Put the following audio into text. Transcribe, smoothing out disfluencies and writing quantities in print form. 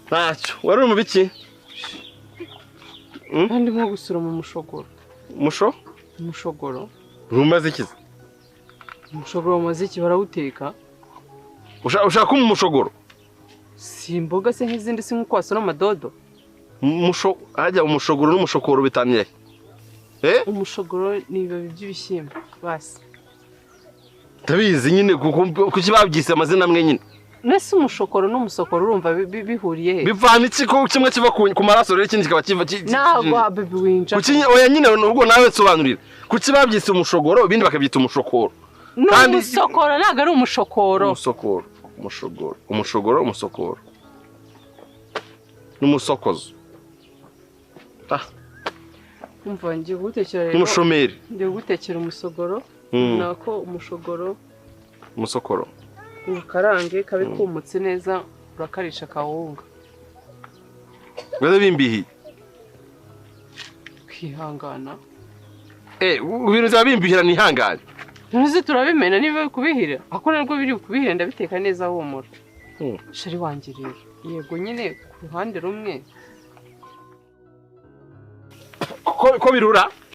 ntacyo wari uri mu biki kandi nko gusura mu mushogoro umushogoro rumaze iki umushogoro umaze iki barawuteka ushaka mu mushogoro si imboga se nk'izindi si nk'uko wasura amadodo hajya umushogoro n'umushokoro bitaniye umushogoro ni ibibabi by'ibishyimbo basi ndabizi nyine kuki babyise amazina amwe nyine nese umushokoro n'umusokoro urumva bihuriye he bivana iki ko kimwe kiva ku maraso rero ikindi kikaba kiva ntabwo baby winja kuki oya nyine ubwo nawe nsobanurira kuki babyise umushogoro ibindi bakabyita umushokoro kandi umusokoro ntabwo ari umushokoro umushogoro n'umusokozo umva ngiye gutekera rero n'umushomeri ngiye gutekera umusogoro nako umusokoro ukarange kabe kumutse neza urakarisha kawunga bade bimbihi kwihangana ibintu bya bimbihira nihangane ntuzi turabimena niba kubihira ako narwo biri kubihira ndabiteka neza humura shari wanjye rero yego nyine ku ruhande rumwe ko birura